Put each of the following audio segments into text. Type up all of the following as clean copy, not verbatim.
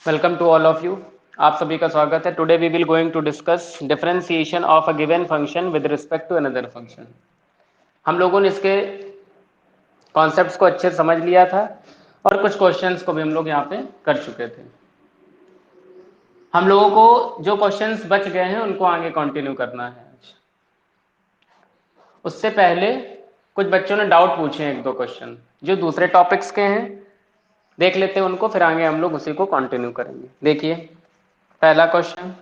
Welcome to all of you. आप सभी का स्वागत है। Today we will going to discuss differentiation of a given function with respect to another function. हम लोगों ने इसके कॉन्सेप्ट्स को अच्छे से समझ लिया था और कुछ क्वेश्चंस को भी हम लोग यहाँ पे कर चुके थे। हम लोगों को जो क्वेश्चंस बच गए हैं उनको आगे कंटिन्यू करना है। उससे पहले कुछ बच्चों ने डाउट पूछे हैं, एक दो क्वेश्चन जो दूसरे टॉपिक्स के हैं, देख लेते हैं उनको, फिर आगे हम लोग उसी को कंटिन्यू करेंगे। देखिए पहला क्वेश्चन,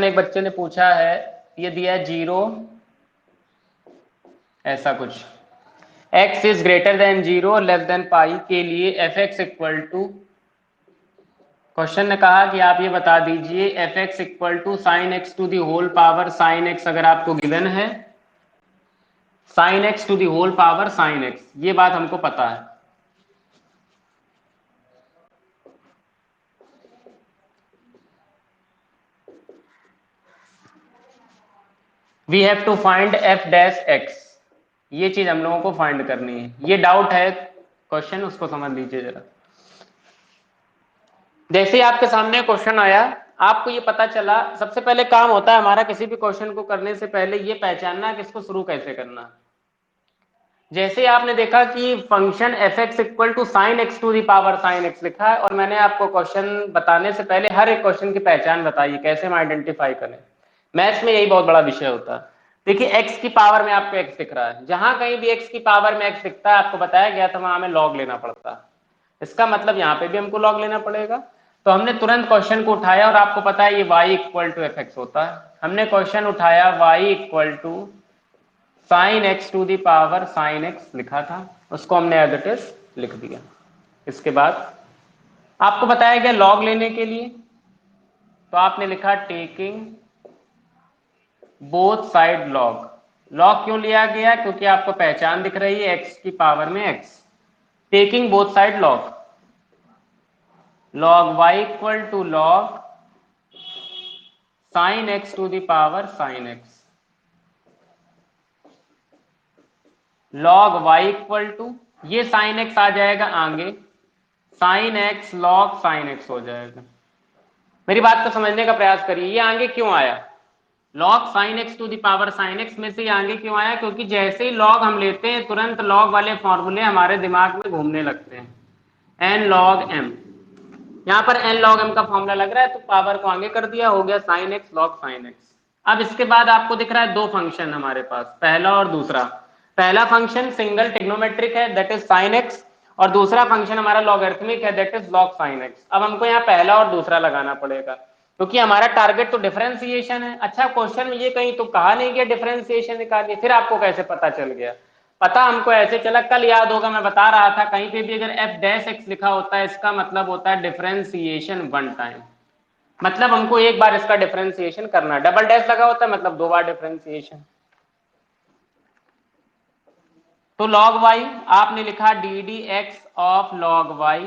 एक बच्चे ने पूछा है, ये दिया है 0 ऐसा कुछ, x is greater than 0 less than pi के लिए f x equal to, question ने कहा कि आप ये बता दीजिए f x equal to sine x to the whole power sine x अगर आपको गिवन है, sine x to the whole power sine x, ये बात हमको पता है। We have to find f dash x, ये चीज हम लोगों को फाइंड करनी है। ये डाउट है क्वेश्चन, उसको समझ लीजिए जरा। जैसे ही आपके सामने क्वेश्चन आया, आपको ये पता चला, सबसे पहले काम होता है हमारा किसी भी क्वेश्चन को करने से पहले ये पहचानना कि इसको शुरू कैसे करना। जैसे आपने देखा कि function f x equal to sine x to the power sine x लिखा है, और मैंने आपको क्वेश्चन बताने से पहले हर एक क्वेश्चन की पहचान बताई, कैसे हम आइडेंटिफाई करें। मैथ्स में यही बहुत बड़ा विषय होता है। देखिए एक्स की पावर में आपको एक्स दिख रहा है, जहां कहीं भी एक्स की पावर में एक्स दिखता है आपको बताया गया था वहां हमें लॉग लेना पड़ता है। इसका मतलब यहाँ पे भी हमको लॉग लेना पड़ेगा। तो हमने तुरंत क्वेश्चन को उठाया, और आपको पता है ये y equal to f x होता है। हमने क्वेश्चन उठाया y equal to sine x to the power sine x लिखा था, उसको हमने एज इट इज लिख दिया। इसके बाद आपको बताया गया लॉग लेने के लिए, तो आपने लिखा taking both side log. Log क्यों लिया गया? क्योंकि आपको पहचान दिख रही है x की पावर में x। Taking both side log, log y equal to log sine x to the power sine x, log y equal to, ये साइन एक्स आ जाएगा आगे, sine x log sine x हो जाएगा। मेरी बात को समझने का प्रयास करिए, ये आगे क्यों आया? log sine x to the power sine x में से ये आगे क्यों आया? क्योंकि जैसे ही log हम लेते हैं तुरंत log वाले फॉर्मूले हमारे दिमाग में घूमने लगते हैं, n log m। यहाँ पर n log m का फॉर्मूला लग रहा है, तो पावर को आगे कर दिया, हो गया sign x log sine x. अब इसके बाद आपको दिख रहा है दो फंक्शन हमारे पास, पहला और दूसरा। पहला फंक्शन सिंगल ट्रिग्नोमेट्रिक है, दैट इज साइन एक्स, और दूसरा फंक्शन हमारा लॉगरिथमिक है, that is log sine x. अब हमको यहाँ पहला और दूसरा लगाना पड़ेगा, क्योंकि हमारा टारगेट तो डिफरेंशिएशन है। अच्छा, क्वेश्चन में ये कहीं तो कहा नहीं गया डिफरेंशिएशन निकालिए, फिर आपको कैसे पता चल गया? पता हमको ऐसे चला, कल याद होगा मैं बता रहा था, कहीं पे भी अगर एफ डैश एक्स लिखा होता है इसका मतलब होता है डिफरेंशिएशन वन टाइम, मतलब हमको एक बार इसका डिफरेंशिएशन करना है। डबल डैश लगा होता है मतलब दो बार डिफरेंशिएशन। तो log y आपने लिखा D d x of log y,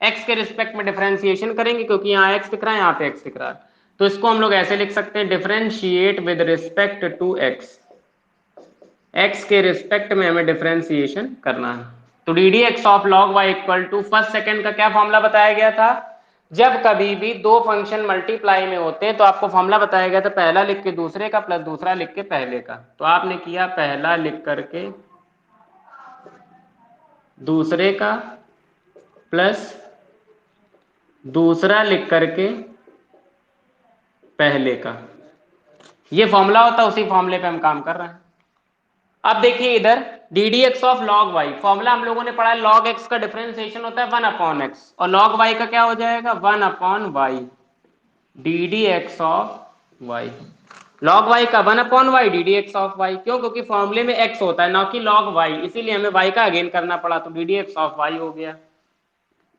x के रिस्पेक्ट में डिफरेंशिएशन करेंगे क्योंकि यहाँ x दिख रहा है, यहाँ पे x दिख रहा है, तो इसको हम लोग ऐसे लिख सकते हैं, differentiate with respect to x, x के रिस्पेक्ट में हमें डिफरेंशिएशन करना है। तो d d x of log y equal to, first second का क्या फॉर्मूला बताया गया था? जब कभी भी दो फंक्शन मल्टीप्लाई में होते हैं तो आपको फॉर्मूला बताया गया था, पहला लिख के दूसरे का प्लस दूसरा लिख के पहले का। तो आपने किया पहला लिख करके दूसरे का प्लस दूसरा लिख करके पहले का, ये फॉर्मूला होता है, उसी फॉर्मूले पे हम काम कर रहे हैं। अब देखिए इधर D d x of log y, formula हम लोगों ने पढ़ा है, log x का डिफरेंशिएशन होता है 1 अपॉन x, और log y का क्या हो जाएगा 1 upon y, d d x of y। log y का 1 upon y d d x of y, क्यों? क्योंकि फॉर्मूले में x होता है ना कि log y, इसीलिए हमें y का अगेन करना पड़ा, तो d d x of y हो गया।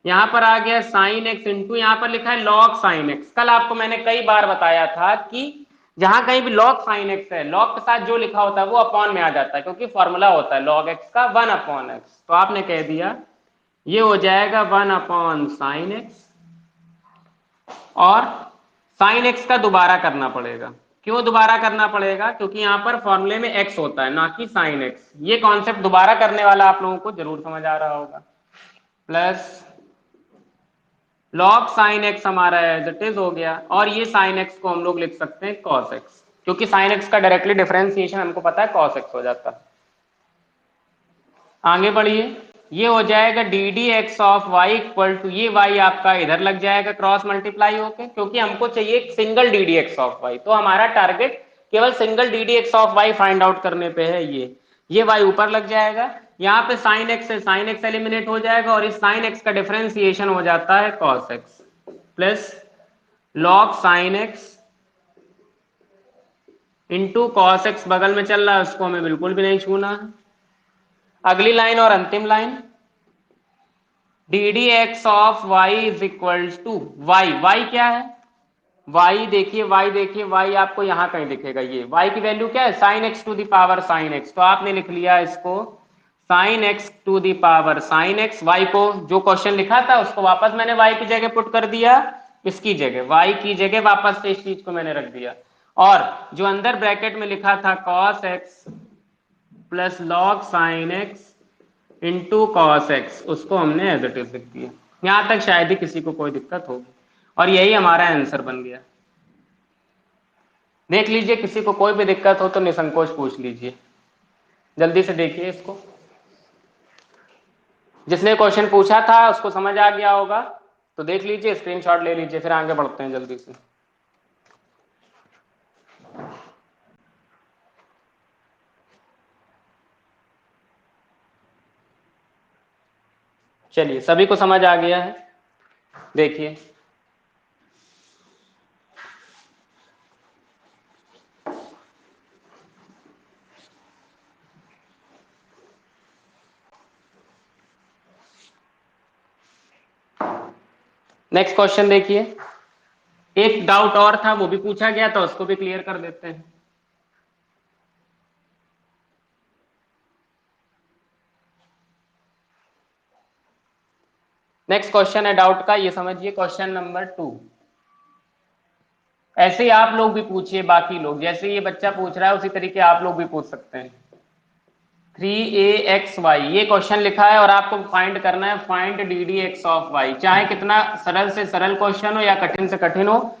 यहाँ पर आ गया साइन एक्स इंटू, यहाँ पर लिखा है log साइन एक्स। कल आपको मैंने कई बार बताया था कि जहां कहीं भी log साइन एक्स है, log के साथ जो लिखा होता है वो अपॉन में आ जाता है, क्योंकि फॉर्मूला होता है log x का 1 अपॉन एक्स। तो आपने कह दिया ये हो जाएगा 1 अपॉन साइन एक्स, और साइन एक्स का दोबारा करना पड़ेगा, क्यों दोबारा करना पड़ेगा? क्योंकि यहाँ पर फॉर्मूले में x होता है ना कि साइन x। ये कॉन्सेप्ट दोबारा करने वाला आप लोगों को जरूर समझ आ रहा होगा। प्लस log साइन x हमारा एज इट इज हो गया, और ये साइन x को हम लोग लिख सकते हैं cos x, क्योंकि साइन x का डायरेक्टली डिफरेंशिएशन हमको पता है cos x हो जाता है। आगे बढ़िए, ये हो जाएगा d d x of y equal to, ये y आपका इधर लग जाएगा क्रॉस मल्टीप्लाई होके, क्योंकि हमको चाहिए single d d x of y, तो हमारा टारगेट केवल single d d x of y find out करने पे है। ये y ऊपर लग जाएगा, यहाँ पे साइन एक्स से साइन एक्स एलिमिनेट हो जाएगा, और इस साइन एक्स का डिफरेंशिएशन हो जाता है cos x, plus log sine x into cos x बगल में चल रहा है, उसको हमें बिल्कुल भी नहीं छूना है। अगली लाइन और अंतिम line, d d x of y is equal to y, y क्या है? वाई देखिए, वाई देखिए, वाई आपको यहां कहीं दिखेगा, ये वाई की वैल्यू क्या है? Sine x to the power sine x, तो आपने लिख लिया इसको sine x to the power sine x. Y को जो क्वेश्चन लिखा था उसको वापस मैंने वाई की जगह पुट कर दिया, इसकी जगह वाई की जगह वापस से इस चीज को मैंने रख दिया, और जो अंदर ब्रैकेट में लिखा था cos x plus log sine x into cos x, उसको हमने एज इट इज लिख दिया। यहां तक शायद ही किसी को कोई दिक्कत होगी, और यही हमारा आंसर बन गया। देख लीजिए, किसी को कोई भी दिक्कत हो तो निसंकोच पूछ लीजिए। जल्दी से देखिए इसको, जिसने क्वेश्चन पूछा था उसको समझ आ गया होगा तो देख लीजिए, स्क्रीनशॉट ले लीजिए, फिर आगे बढ़ते हैं जल्दी से। चलिए, सभी को समझ आ गया है? देखिए, नेक्स्ट क्वेश्चन देखिए। एक डाउट और था, वो भी पूछा गया था, उसको भी क्लियर कर देते हैं। नेक्स्ट क्वेश्चन है डाउट का, ये समझिए, क्वेश्चन नंबर 2। ऐसे ही आप लोग भी पूछिए, बाकी लोग जैसे ये बच्चा पूछ रहा है उसी तरीके आप लोग भी पूछ सकते हैं। 3axy ये क्वेश्चन लिखा है, और आपको फाइंड करना है find d d x of y. चाहे कितना सरल से सरल क्वेश्चन हो या कठिन से कठिन हो,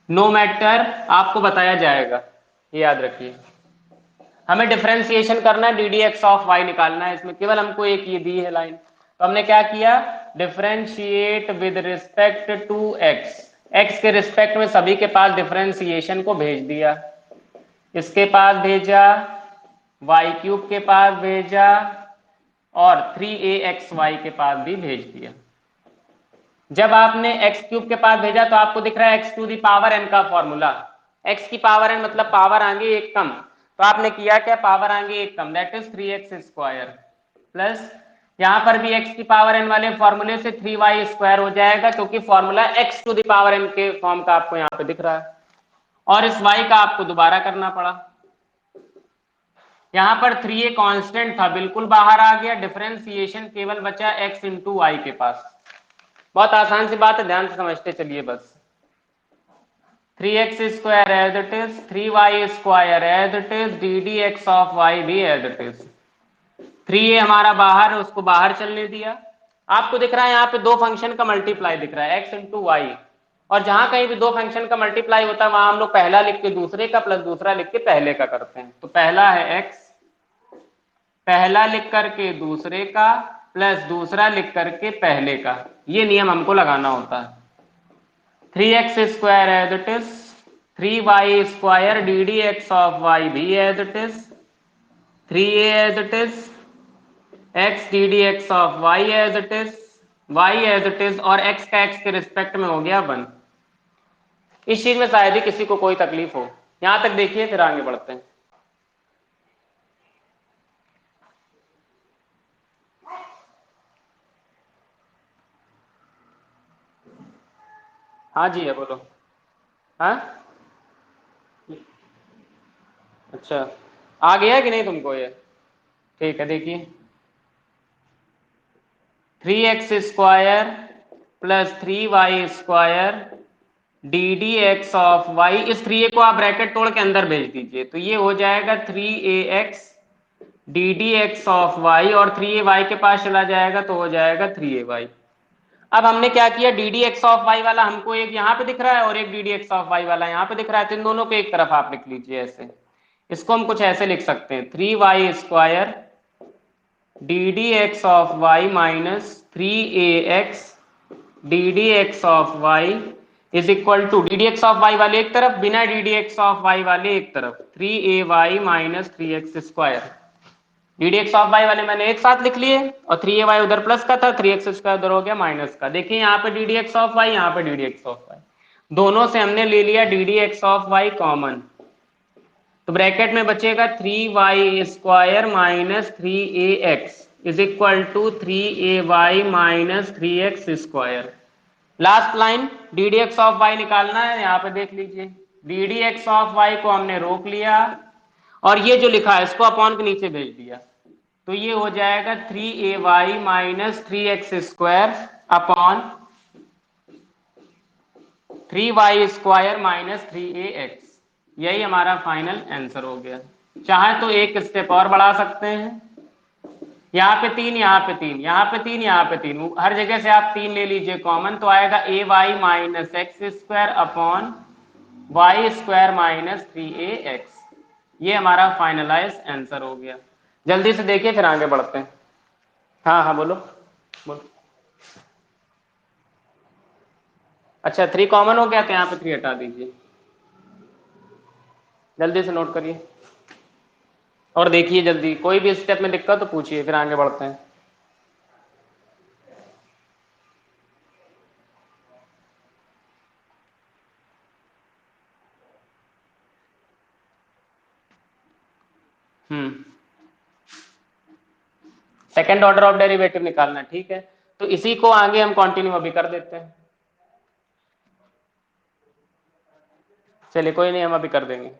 नो मैटर, आपको बताया जाएगा, ये याद रखिए। हमें डिफरेंशिएशन करना है, d d x of y निकालना है। इसमें केवल हमको एक ये दी है लाइन, तो हमने क्या किया, differentiate with respect to x, x के रिस्पेक्ट में सभी के पास डिफरेंशिएशन को भेज दिया। इसके पास भेजा, वाई क्यूब के पास भेजा, और 3axy के पास भी भेज दिया। जब आपने एक्स क्यूब के पास भेजा तो आपको दिख रहा है x to the power n का फॉर्मूला, एक्स की पावर एन मतलब पावर आगे एक कम, तो आपने किया क्या, पावर आगे एक कम, दैट इज 3x² प्लस यहां पर भी x की पावर n वाले फॉर्मूले से 3y² हो जाएगा, क्योंकि formula x to the power n के फॉर्म का आपको यहां पे दिख रहा है, और इस y का आपको दोबारा करना पड़ा। यहां पर 3a कांस्टेंट था, बिल्कुल बाहर आ गया, डिफरेंशिएशन केवल बचा x इंटू वाई के पास। बहुत आसान सी बात है, ध्यान से समझते चलिए बस। 3x² as it is, 3y² as it is, d d x of y भी एज इट इज। 3a हमारा बाहर, उसको बाहर चलने दिया। आपको दिख रहा है यहाँ पे दो फंक्शन का मल्टीप्लाई दिख रहा है, x इंटू वाई, और जहां कहीं भी दो फंक्शन का मल्टीप्लाई होता है वहां हम लोग पहला लिख के दूसरे का प्लस दूसरा लिख के पहले का करते हैं। तो पहला है x, पहला लिख करके दूसरे का प्लस दूसरा लिख करके पहले का, ये नियम हमको लगाना होता है। 3x² as it is, 3y² d d x of y भी as it is, 3a as it is, x d d x of y as it is, y as it is, और x का x के respect में हो गया 1। इस चीज में शायद ही किसी को कोई तकलीफ हो, यहां तक देखिए, फिर आगे बढ़ते हैं। हाँ जी है, बोलो। हाँ, अच्छा, आ गया कि नहीं तुमको ये? ठीक है, देखिए, 3x² plus 3y² d d x of y, इस 3a को आप ब्रैकेट तोड़ के अंदर भेज दीजिए, तो ये हो जाएगा 3ax d d x of y, और 3a वाई के पास चला जाएगा तो हो जाएगा 3a वाई। अब हमने क्या किया, d d x of y वाला हमको एक यहाँ पे दिख रहा है और एक d d x of y वाला यहाँ पे दिख रहा है, तो इन दोनों को एक तरफ आप लिख लीजिए ऐसे। इसको हम कुछ ऐसे लिख सकते हैं, 3y² d d x of y minus 3ax d d x of y is equal to d d x of y वाले एक तरफ, बिना d d x of y वाले एक तरफ, 3ay minus 3x²। D d x of y वाले मैंने एक साथ लिख लिए, और 3ay उधर प्लस का था, 3x² उधर हो गया माइनस का। देखिए यहाँ पे d d x of y, यहाँ पे d d x of y, दोनों से हमने ले लिया d d x of y common, तो ब्रैकेट में बचेगा 3y² minus 3ax is equal to 3ay minus 3x²। Last line d d x of y निकालना है, यहाँ पे देख लीजिए, d d x of y को हमने रोक लिया और ये जो लिखा है इसको अपॉन के नीचे भेज दिया, तो ये हो जाएगा 3ay minus 3x² upon 3y² minus 3ax। यही हमारा फाइनल आंसर हो गया। चाहे तो एक स्टेप और बढ़ा सकते हैं, यहाँ पे 3, यहाँ पे 3, यहाँ पे 3, यहाँ पे 3, हर जगह से आप 3 ले लीजिए कॉमन, तो आएगा ay minus x² upon y² minus 3ax। ये हमारा फाइनलाइज आंसर हो गया। जल्दी से देखिए फिर आगे बढ़ते हैं। हाँ हाँ बोलो बोलो। अच्छा 3 कॉमन हो गया, तो यहाँ पे 3 हटा दीजिए, जल्दी से नोट करिए और देखिए जल्दी, कोई भी स्टेप में दिक्कत तो पूछिए, फिर आगे बढ़ते हैं। सेकेंड ऑर्डर ऑफ डेरिवेटिव निकालना, ठीक है, तो इसी को आगे हम कंटिन्यू अभी कर देते हैं। चलिए कोई नहीं, हम अभी कर देंगे।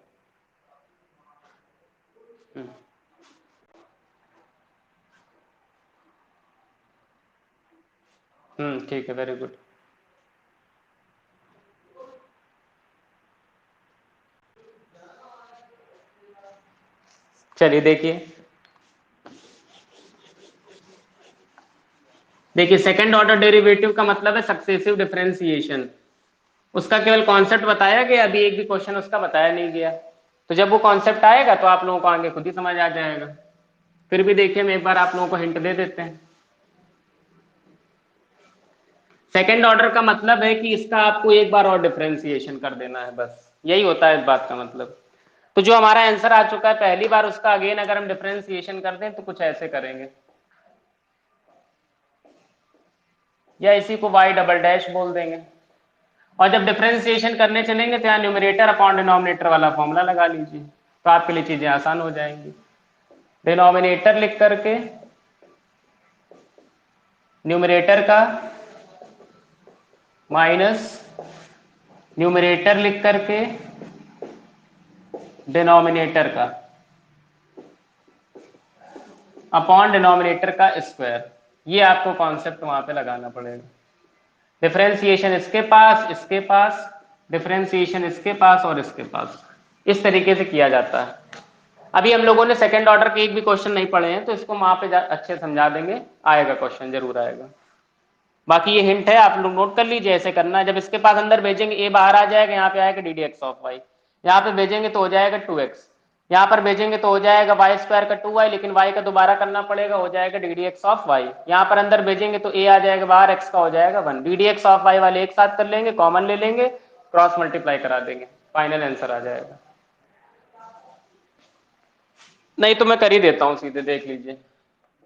ठीक है, वेरी गुड। चलिए देखिए सेकेंड ऑर्डर डेरिवेटिव का मतलब है सक्सेसिव डिफरेंशिएशन। उसका केवल कॉन्सेप्ट बताया गया, अभी एक भी क्वेश्चन उसका बताया नहीं गया, तो जब वो कॉन्सेप्ट आएगा तो आप लोगों को आगे खुद ही समझ आ जाएगा। फिर भी देखिए हम एक बार आप लोगों को हिंट दे देते हैं। सेकेंड ऑर्डर का मतलब है कि इसका आपको एक बार और डिफरेंशिएशन कर देना है, बस यही होता है इस बात का मतलब। तो जो हमारा आंसर आ चुका है पहली बार, उसका अगेन अगर हम डिफरेंशिएशन कर दें तो कुछ ऐसे करेंगे, या इसी को y डबल डैश बोल देंगे, और जब डिफरेंशिएशन करने चलेंगे तो यहाँ न्यूमरेटर अपॉन डिनोमिनेटर वाला फॉर्मूला लगा लीजिए, तो आपके लिए चीजें आसान हो जाएंगी। डिनोमिनेटर लिख करके न्यूमरेटर का माइनस न्यूमरेटर लिख करके डिनोमिनेटर का अपॉन डिनोमिनेटर का स्क्वायर, ये आपको कॉन्सेप्ट वहां पे लगाना पड़ेगा। डिफरेंशिएशन इसके पास, डिफरेंशिएशन इसके पास और इसके पास, इस तरीके से किया जाता है। अभी हम लोगों ने सेकंड ऑर्डर के एक भी क्वेश्चन नहीं पढ़े हैं, तो इसको वहां पे अच्छे समझा देंगे, आएगा क्वेश्चन जरूर आएगा। बाकी ये हिंट है, आप लोग नोट कर लीजिए, ऐसे करना है। जब इसके पास अंदर भेजेंगे ए बाहर आ जाएगा, यहाँ पे आएगा d d x of y, यहाँ पे भेजेंगे तो हो जाएगा 2x, यहाँ पर भेजेंगे तो हो जाएगा y² का 2y, लेकिन y का दोबारा करना पड़ेगा, हो जाएगा d d x of y. यहाँ पर अंदर भेजेंगे तो a आ जाएगा बाहर, x का हो जाएगा 1। D d x of y वाले एक साथ कर लेंगे, कॉमन ले लेंगे, क्रॉस मल्टीप्लाई करा देंगे, फाइनल आंसर आ जाएगा। नहीं तो मैं कर ही देता हूँ सीधे, देख लीजिए,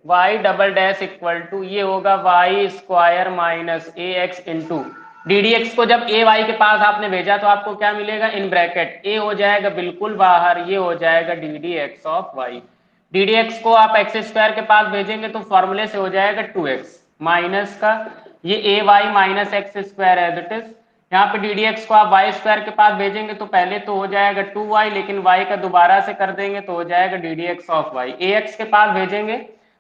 y double dash equal to ये होगा y² minus ax into d d x को जब ए वाई के पास आपने भेजा तो आपको क्या मिलेगा, इन ब्रैकेट ए हो जाएगा बिल्कुल बाहर, ये हो जाएगा d d x of y. D d x को आप x² के पास भेजेंगे तो फॉर्मूले से हो जाएगा 2x माइनस का ये a y minus x² as it is. यहाँ पे डी डी एक्स को आप y² के पास भेजेंगे तो पहले तो हो जाएगा 2y, लेकिन y का दोबारा से कर देंगे तो हो जाएगा d d x of y. A x के पास भेजेंगे,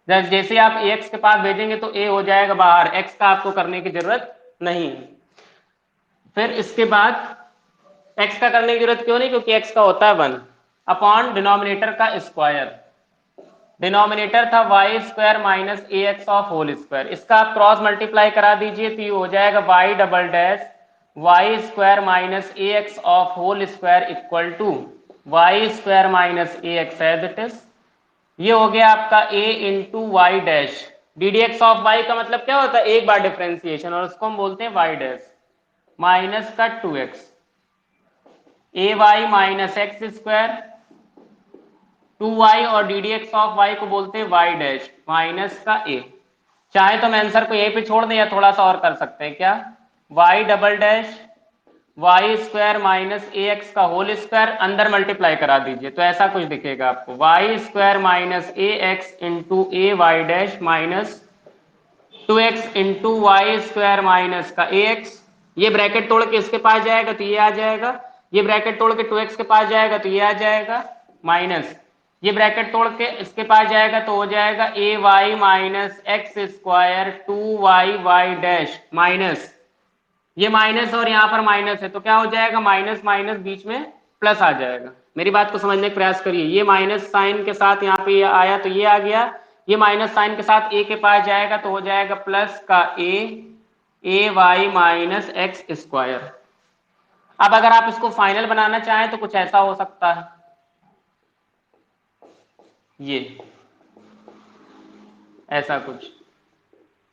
जैसे आप ax के पास भेजेंगे तो a हो जाएगा बाहर, x का आपको करने की जरूरत नहीं है। फिर इसके बाद x का करने की जरूरत क्यों नहीं, क्योंकि x का होता है 1 अपॉन डिनोमिनेटर का स्क्वायर। डिनोमिनेटर था y square minus a x of whole square, इसका आप क्रॉस मल्टीप्लाई करा दीजिए तो ये हो जाएगा y double dash y square minus a x of whole square equal to y square minus a x as it is. ये हो गया आपका a into y dash. D d x of y का मतलब क्या होता है, एक बार डिफ्रेंसिएशन, और उसको हम बोलते हैं वाई डैश माइनस का 2x a y minus x square 2y, और d d x of y को बोलते हैं वाई डैश माइनस का a। चाहे तो हम आंसर को यहीं पे छोड़ दें या थोड़ा सा और कर सकते हैं क्या, y double dash y square minus a x का होल स्क्वायर अंदर मल्टीप्लाई करा दीजिए तो ऐसा कुछ दिखेगा आपको, y square minus a x into a y dash minus 2x into y square minus का ए एक्स। ये ब्रैकेट तोड़ के इसके पास जाएगा तो ये आ जाएगा, ये ब्रैकेट तोड़ के 2x के पास जाएगा तो ये आ जाएगा, माइनस ये ब्रैकेट तोड़ के इसके पास जाएगा तो हो जाएगा a y minus x square 2y y dash minus, ये माइनस और यहाँ पर माइनस है तो क्या हो जाएगा, माइनस माइनस बीच में प्लस आ जाएगा। मेरी बात को समझने का प्रयास करिए, ये माइनस साइन के साथ यहाँ पे आया तो ये आ गया, ये माइनस साइन के साथ ए के पास जाएगा तो हो जाएगा प्लस का ए वाई माइनस एक्स स्क्वायर। अब अगर आप इसको फाइनल बनाना चाहें तो कुछ ऐसा हो सकता है, ये ऐसा कुछ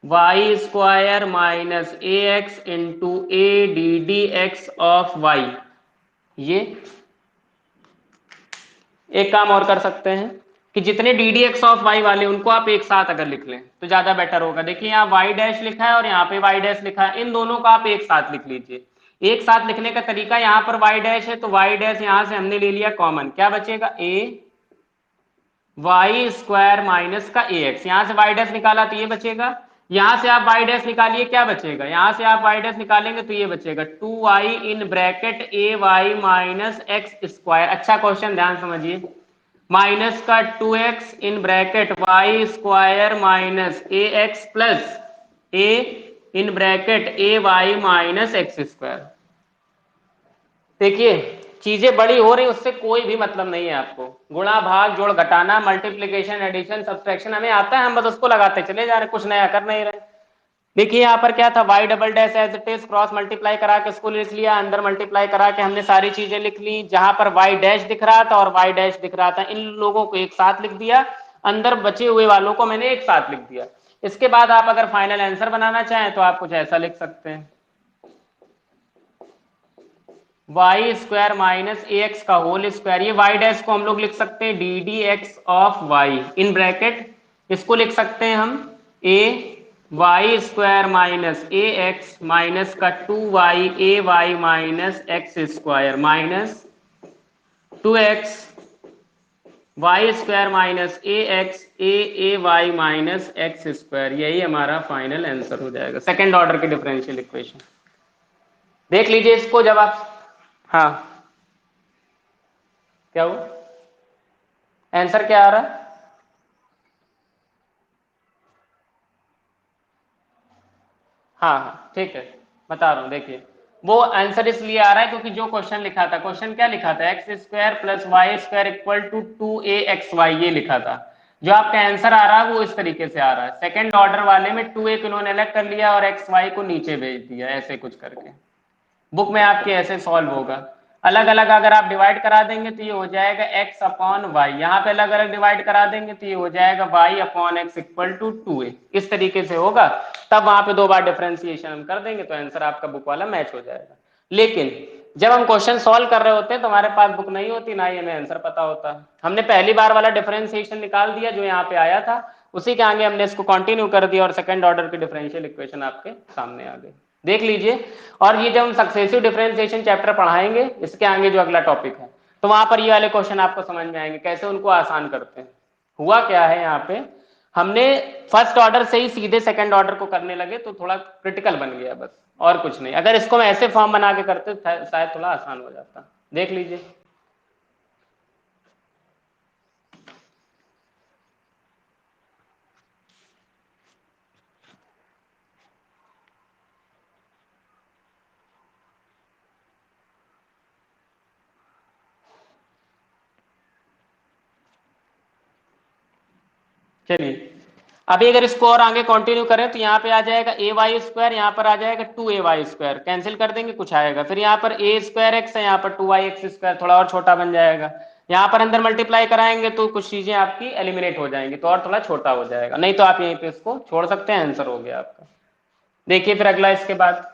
y square minus a x into a d d x of y. ये एक काम और कर सकते हैं कि जितने d d x of y वाले उनको आप एक साथ अगर लिख लें तो ज्यादा बेटर होगा। देखिए यहाँ वाई डैश लिखा है और यहाँ पे वाई डैश लिखा है, इन दोनों का आप एक साथ लिख लीजिए। एक साथ लिखने का तरीका, यहाँ पर वाई डैश है तो वाई डैश यहाँ से हमने ले लिया कॉमन, क्या बचेगा ए वाई स्क्वायर माइनस का ए एक्स, यहां से वाई डैश निकाला तो ये बचेगा, यहां से आप वाई डैश निकालिए क्या बचेगा, यहां से आप वाई डैश निकालेंगे तो ये बचेगा 2y in bracket a y minus x square. अच्छा क्वेश्चन ध्यान समझिए, माइनस का 2x in bracket y square minus a x plus a in bracket a y minus x square. देखिए चीजें बड़ी हो रही उससे कोई भी मतलब नहीं है आपको, गुणा भाग जोड़ घटाना मल्टीप्लिकेशन एडिशन सब्सट्रैक्शन हमें आता है, हम बस उसको लगाते चले जा रहे, कुछ नया कर नहीं रहे। देखिए यहाँ पर क्या था, y double dash as it is cross multiply करा के इसको लिख लिया, अंदर मल्टीप्लाई करा के हमने सारी चीजें लिख ली, जहां पर वाई डैश दिख रहा था और वाई डैश दिख रहा था इन लोगों को एक साथ लिख दिया, अंदर बचे हुए वालों को मैंने एक साथ लिख दिया। इसके बाद आप अगर फाइनल आंसर बनाना चाहें तो आप कुछ ऐसा लिख सकते हैं, y square minus a x का होल स्क्वायर, ये वाई डैश को हम लोग लिख सकते हैं d d x of y in bracket, इसको लिख सकते हैं हम a y square minus a x minus का 2y a y minus x square minus 2x y square minus a x a y minus x square. यही हमारा final answer हो जाएगा, सेकेंड ऑर्डर की डिफरेंशियल इक्वेशन। देख लीजिए इसको जब आप, हाँ क्या हुआ, आंसर क्या आ रहा है, हाँ हाँ ठीक है बता रहा हूँ। देखिए वो आंसर इसलिए आ रहा है क्योंकि जो क्वेश्चन लिखा था, क्वेश्चन क्या लिखा था, x square plus y square equal to 2a xy, ये लिखा था। जो आपका आंसर आ रहा है वो इस तरीके से आ रहा है, सेकंड ऑर्डर वाले में 2a को इन्होंने अलग कर लिया और एक्स वाई को नीचे भेज दिया, ऐसे कुछ करके बुक में आपके ऐसे सॉल्व होगा। अलग अलग अगर आप डिवाइड करा देंगे तो ये हो जाएगा x अपॉन वाई, यहाँ पे अलग अलग डिवाइड करा देंगे तो ये हो जाएगा y upon x equal to 2a, इस तरीके से होगा। तब वहां पे दो बार डिफरेंशिएशन हम कर देंगे तो आंसर आपका बुक वाला मैच हो जाएगा। लेकिन जब हम क्वेश्चन सॉल्व कर रहे होते हैं तो हमारे पास बुक नहीं होती, ना ही हमें आंसर पता होता। हमने पहली बार वाला डिफरेंशिएशन निकाल दिया जो यहाँ पे आया था, उसी के आगे हमने इसको कंटिन्यू कर दिया और सेकंड ऑर्डर की डिफरेंशियल इक्वेशन आपके सामने आ गई, देख लीजिए। और ये जब हम सक्सेसिव डिफरेंशिएशन चैप्टर पढ़ाएंगे इसके आगे जो अगला टॉपिक है तो वहां पर ये वाले क्वेश्चन आपको समझ में आएंगे कैसे उनको आसान करते हैं। हुआ क्या है यहाँ पे, हमने फर्स्ट ऑर्डर से ही सीधे सेकंड ऑर्डर को करने लगे तो थोड़ा क्रिटिकल बन गया बस, और कुछ नहीं। अगर इसको हम ऐसे फॉर्म बना के करते शायद थोड़ा आसान हो जाता, देख लीजिए। चलिए अभी अगर इसको और आगे कंटिन्यू करें तो यहाँ पे आ जाएगा ए वाई स्क्वायर, यहाँ पर आ जाएगा 2ay², कैंसिल कर देंगे कुछ आएगा, फिर यहाँ पर a²x है, यहाँ पर 2yx², थोड़ा और छोटा बन जाएगा, यहाँ पर अंदर मल्टीप्लाई कराएंगे तो कुछ चीजें आपकी एलिमिनेट हो जाएंगी तो और थोड़ा छोटा हो जाएगा, नहीं तो आप यहीं पे इसको छोड़ सकते हैं, आंसर हो गया आपका। देखिए फिर अगला इसके बाद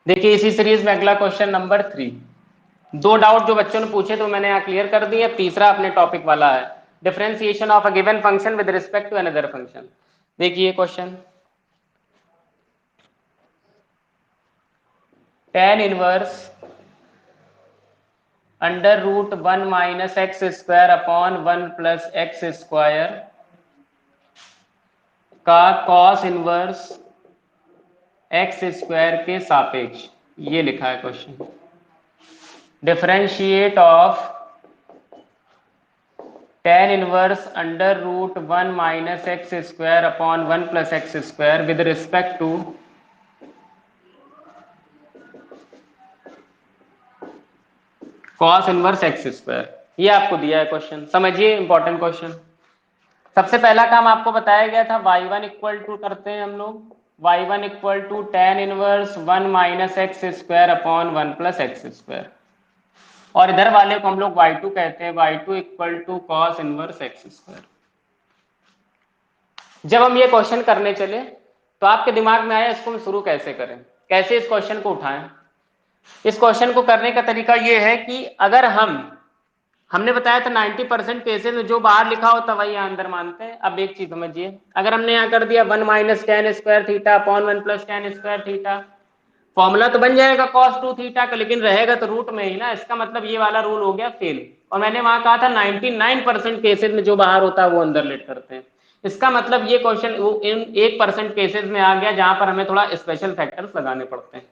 देखिए इसी सीरीज में अगला क्वेश्चन नंबर 3। दो डाउट जो बच्चों ने पूछे तो मैंने यहाँ क्लियर कर दिए, तीसरा अपने टॉपिक वाला है differentiation of a given function with respect to another function. देखिए question, tan inverse √1 minus x square upon 1 plus x square का कॉस इनवर्स एक्स स्क्वायर के सापेक्ष, ये लिखा है question. Differentiate of tan inverse √1 minus x square upon 1 plus x square with respect to cos inverse x square, ये आपको दिया है क्वेश्चन, समझिए इंपॉर्टेंट क्वेश्चन। सबसे पहला काम आपको बताया गया था y1 इक्वल टू करते हैं हम लोग, y1 equal to tan inverse 1 minus x square upon 1 plus x square, और इधर वाले को हम लोग y2 कहते हैं, y2 equal to cos inverse x square. जब हम ये क्वेश्चन करने चले तो आपके दिमाग में आया इसको हम शुरू कैसे करें, कैसे इस क्वेश्चन को उठाएं। इस क्वेश्चन को करने का तरीका ये है कि अगर हमने बताया था 90% केसेस में जो बाहर लिखा होता वही यहाँ अंदर मानते हैं। अब एक चीज समझिए, अगर हमने यहाँ कर दिया 1 minus tan square theta upon 1 plus tan square theta, formula तो बन जाएगा cos 2 थीटा का, लेकिन रहेगा तो रूट में ही ना, इसका मतलब ये वाला रूल हो गया फेल। और मैंने वहां कहा था 99% केसेस में जो बाहर होता है वो अंदर लेट करते हैं, इसका मतलब ये क्वेश्चन वो इन 1% केसेस में आ गया जहां पर हमें थोड़ा स्पेशल फैक्टर्स लगाने पड़ते हैं।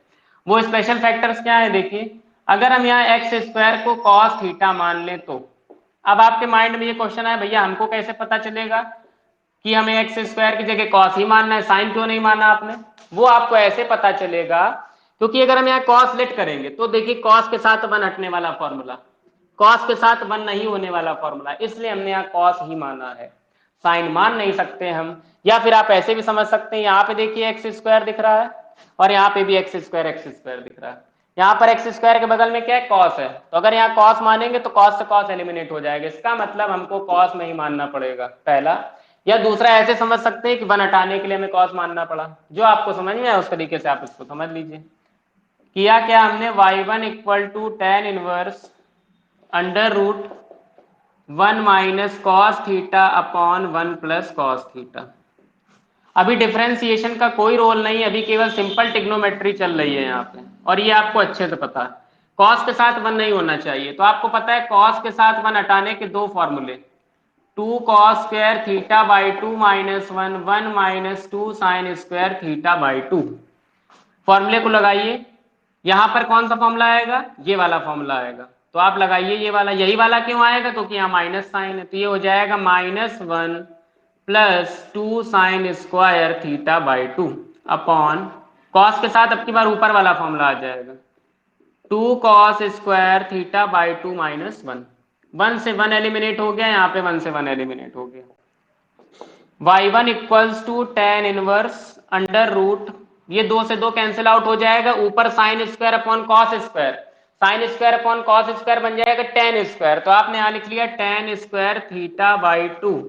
वो स्पेशल फैक्टर्स क्या है, देखिए अगर हम यहाँ एक्स स्क्वायर को cos थीटा मान ले तो अब आपके माइंड में ये क्वेश्चन है भैया हमको कैसे पता चलेगा कि हमें एक्स स्क्वायर की जगह cos ही मानना है, साइन क्यों नहीं माना आपने। वो आपको ऐसे पता चलेगा क्योंकि अगर हम यहाँ cos लेट करेंगे तो देखिए cos के साथ 1 हटने वाला फॉर्मूला, cos के साथ 1 नहीं होने वाला फॉर्मूला, इसलिए हमने यहाँ cos ही माना है, साइन मान नहीं सकते हम। या फिर आप ऐसे भी समझ सकते हैं, यहाँ पे देखिए एक्स स्क्वायर दिख रहा है और यहाँ पे भी एक्स स्क्वायर दिख रहा है, यहाँ पर एक्स स्क्वायर के बगल में क्या है cos है, तो अगर यहाँ cos मानेंगे तो cos से cos एलिमिनेट हो जाएगा, इसका मतलब हमको cos नहीं मानना पड़ेगा पहला। या दूसरा ऐसे समझ सकते हैं कि 1 हटाने के लिए हमें cos मानना पड़ा, जो आपको समझ में आए उस तरीके से आप इसको समझ लीजिए। किया क्या हमने, y1 equal to tan inverse √1 minus cos theta upon 1 plus cos theta. अभी डिफरेंशिएशन का कोई रोल नहीं, अभी केवल सिंपल टिग्नोमेट्री चल रही है यहाँ पे, और ये आपको अच्छे से पता है कॉस के साथ 1 नहीं होना चाहिए, तो आपको पता है कॉस के साथ 1 हटाने के दो फॉर्मूले, 2 cos square theta by 2 minus 1 minus 2 sign square theta by 2। फॉर्मूले को लगाइए, यहाँ पर कौन सा फॉर्मूला आएगा, ये वाला फॉर्मूला आएगा, तो आप लगाइए ये वाला, यही वाला क्यों आएगा क्योंकि यहाँ माइनस साइन है, तो ये हो जाएगा -1 plus 2 sign square theta by 2 upon cos के साथ अब की बार ऊपर वाला फॉर्मूला आ जाएगा 2 cos square theta by 2 minus 1 से 1 एलिमिनेट हो गया, यहाँ पे 1 से 1 एलिमिनेट हो गया। y1 equals to tan inverse under root, ये 2 से 2 कैंसिल आउट हो जाएगा, ऊपर sine square upon cos square, sine square upon cos square बन जाएगा tan स्क्वायर, तो आपने यहां लिख लिया tan स्क्वायर थीटा बाई 2,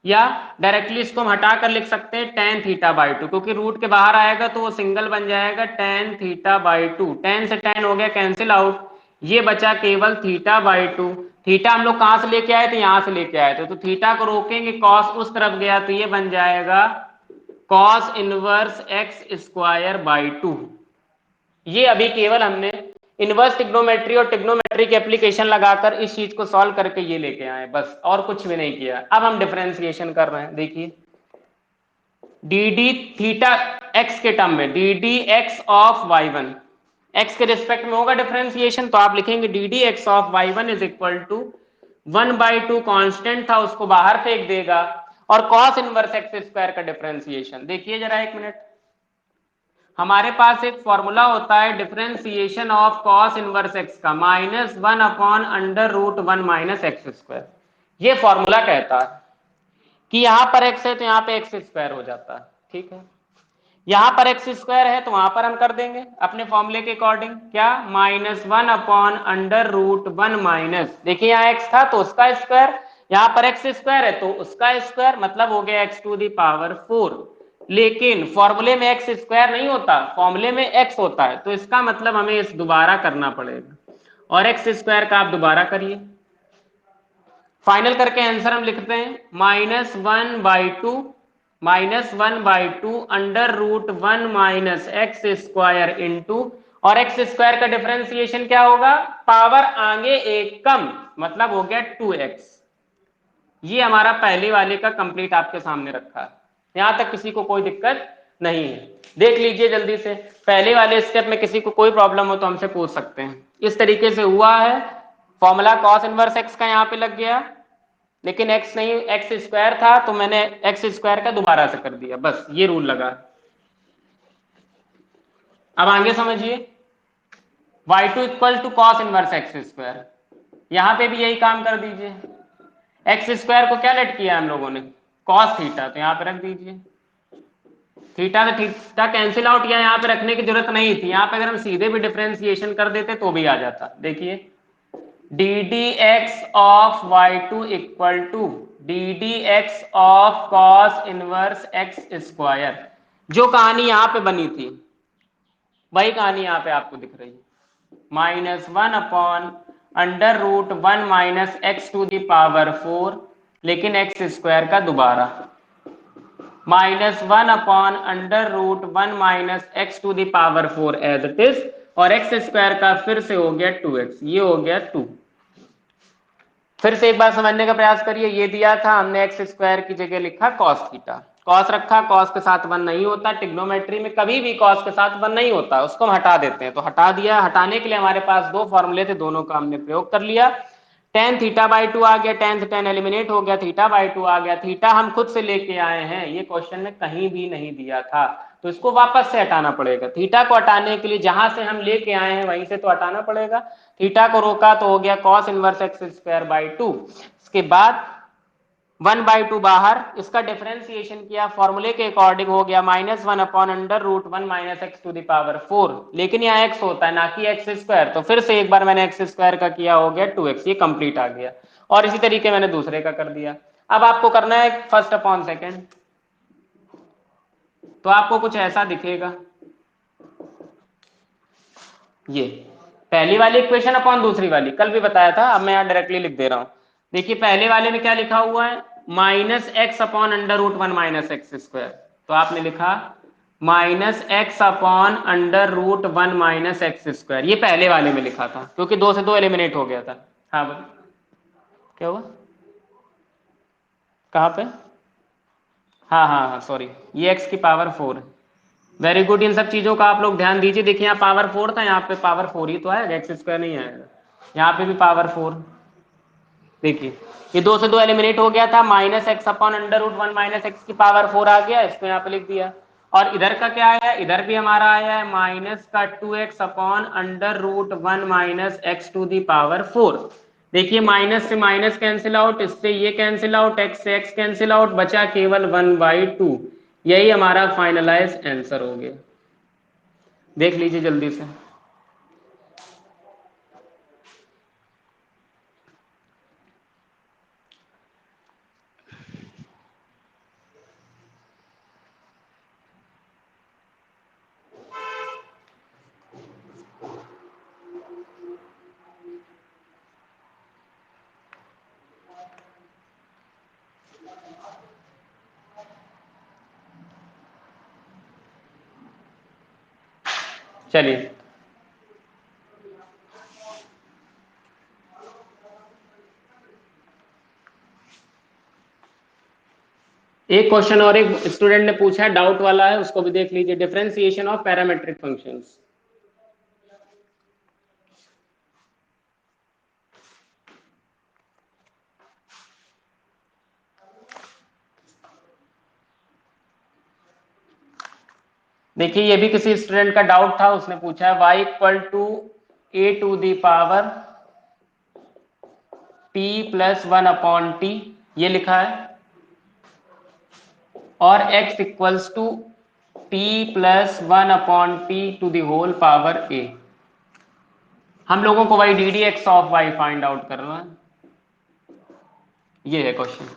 या डायरेक्टली इसको हम हटा कर लिख सकते हैं tan थीटा बाई 2, क्योंकि रूट के बाहर आएगा तो वो सिंगल बन जाएगा tan थीटा बाई 2, tan से tan हो गया कैंसिल आउट, ये बचा केवल थीटा बाई 2। थीटा हम लोग कहां से लेके आए थे, यहां से लेके आए थे, तो थीटा को रोकेंगे कॉस उस तरफ गया तो ये बन जाएगा cos inverse x square by 2। ये अभी केवल हमने इनवर्स टिग्नोमेट्री और टिग्नोमेट्री की एप्लीकेशन लगाकर इस चीज को सॉल्व करके ये लेके आए, बस और कुछ भी नहीं किया। अब हम डिफरेंशिएशन कर रहे हैं, देखिए डी डी थीटा एक्स के टर्म में d d x of y1 x के रिस्पेक्ट में होगा डिफरेंशिएशन, तो आप लिखेंगे d d x of Y one is equal to 1/2 constant था उसको बाहर फेंक देगा, और कॉस इनवर्स एक्स स्क्वायर का डिफरेंशिएशन। देखिए जरा एक मिनट, हमारे पास एक फॉर्मूला होता है differentiation of cos inverse x का, -1/√1 माइनस एक्स स्क्वायर। ये फॉर्मूला कहता है कि यहां पर एक्स है तो यहां पे एक्स स्क्वायर हो जाता है, ठीक है। यहां पर एक्स स्क्वायर है तो वहां पर हम कर देंगे अपने फॉर्मूले के अकॉर्डिंग, क्या, -1/√1 माइनस, देखिए यहाँ एक्स था तो उसका स्क्वायर, यहाँ पर एक्स स्क्वायर है तो उसका स्क्वायर, मतलब हो गया x⁴। लेकिन फॉर्मूले में एक्स स्क्वायर नहीं होता, फॉर्मूले में एक्स होता है, तो इसका मतलब हमें इस दोबारा करना पड़ेगा, और एक्स स्क्वायर का आप दोबारा करिए। फाइनल करके आंसर हम लिखते हैं -1/2 माइनस एक्स स्क्वायर इंटू, और एक्स स्क्वायर का डिफरेंशिएशन क्या होगा, पावर आगे एक कम, मतलब हो गया 2x। ये हमारा पहले वाले का कंप्लीट आपके सामने रखा है, यहां तक किसी को कोई दिक्कत नहीं है। देख लीजिए जल्दी से, पहले वाले स्टेप में किसी को कोई प्रॉब्लम हो तो हमसे पूछ सकते हैं। इस तरीके से हुआ है, फॉर्मूला कॉस इनवर्स एक्स का यहाँ पे लग गया, लेकिन एक्स नहीं, एक्स स्क्वायर था तो मैंने एक्स स्क्वायर का दोबारा से कर दिया, बस ये रूल लगा। अब आगे समझिए, y2 equal to cos inverse x square, यहां पे भी यही काम कर दीजिए। एक्स स्क्वायर को क्या लेट किया हम लोगों ने, कॉस थीटा, तो यहां पे रख दीजिए। थीटा तो थीटा कैंसिल आउट, या यहाँ पे रखने की जरूरत नहीं थी, यहाँ पे अगर हम सीधे भी डिफरेंशिएशन कर देते तो भी आ जाता। देखिए d d x of y2 equal to d d x of cos inverse x square. जो कहानी यहाँ पे बनी थी वही कहानी यहाँ पे आपको दिख रही है, -1/√1 माइनस x⁴, लेकिन एक्स स्क्वायर का दोबारा, -1/√1 minus x⁴ as it is, और एक्स स्क्वायर का फिर से हो गया 2x, ये हो गया 2। फिर से एक बार समझने का प्रयास करिए, ये दिया था हमने एक्स स्क्वायर की जगह लिखा कॉस थीटा, कॉस रखा, कॉस के साथ 1 नहीं होता, टिग्नोमेट्री में कभी भी कॉस के साथ 1 नहीं होता, उसको हम हटा देते हैं, तो हटा दिया। हटाने के लिए हमारे पास दो फॉर्मूले थे, दोनों का हमने प्रयोग कर लिया। tan θ/2 आ गया, tan से tan एलिमिनेट हो गया, θ/2 आ गया। थीटा हम खुद से लेके आए हैं, ये क्वेश्चन में कहीं भी नहीं दिया था, तो इसको वापस से हटाना पड़ेगा। थीटा को हटाने के लिए जहां से हम लेके आए हैं वहीं से तो हटाना पड़ेगा। थीटा को रोका तो हो गया cos इनवर्स x²/2, इसके बाद 1/2 बाहर, इसका डिफरेंशिएशन किया, फॉर्मूले के अकॉर्डिंग हो गया -1/√1 माइनस x⁴, लेकिन यहाँ x होता है ना कि एक्स स्क्वायर, तो फिर से एक बार मैंने एक्स स्क्वायर का किया, हो गया 2x, ये कंप्लीट आ गया। और इसी तरीके मैंने दूसरे का कर दिया। अब आपको करना है फर्स्ट अपॉन सेकेंड, तो आपको कुछ ऐसा दिखेगा, ये पहली वाली इक्वेशन अपॉन दूसरी वाली, कल भी बताया था, अब मैं यहाँ डायरेक्टली लिख दे रहा हूं। देखिए पहले वाले में क्या लिखा हुआ है, -x/√1 माइनस x², तो आपने लिखा -x/√1 माइनस x², ये पहले वाले में लिखा था क्योंकि 2 से 2 एलिमिनेट हो गया था। हाँ बोल, क्या हुआ, कहाँ पे, हाँ हाँ हाँ सॉरी, ये x की पावर 4 है। वेरी गुड, इन सब चीजों का आप लोग ध्यान दीजिए। देखिए यहाँ पावर 4 था, यहाँ पे पावर 4 ही तो आएगा, एक्स स्क्वायर नहीं आएगा। यहाँ पे भी पावर 4, देखिए ये 2 से 2 एलिमिनेट हो गया था, -x/√1 माइनस x की पावर 4 आ गया, इसको यहाँ पे लिख दिया। और इधर का क्या आया है, इधर भी हमारा आया है -2x/√1 माइनस x⁴। देखिए माइनस से माइनस कैंसिल आउट, इससे ये कैंसिल आउट, x से x कैंसिल आउट, बचा केवल 1/2। यही हमारा फाइनलाइज आंसर हो गया। देख लीजिए जल्दी से, चलिए एक क्वेश्चन और एक स्टूडेंट ने पूछा है, डाउट वाला है, उसको भी देख लीजिए। डिफरेंशिएशन ऑफ पैरामेट्रिक फंक्शंस, देखिए ये भी किसी स्टूडेंट का डाउट था, उसने पूछा है y equal to a to the power t plus 1 upon t, ये लिखा है, और x equals to t plus 1 upon t to the whole power a। हम लोगों को y d d x of y find out करना है। ये है क्वेश्चन,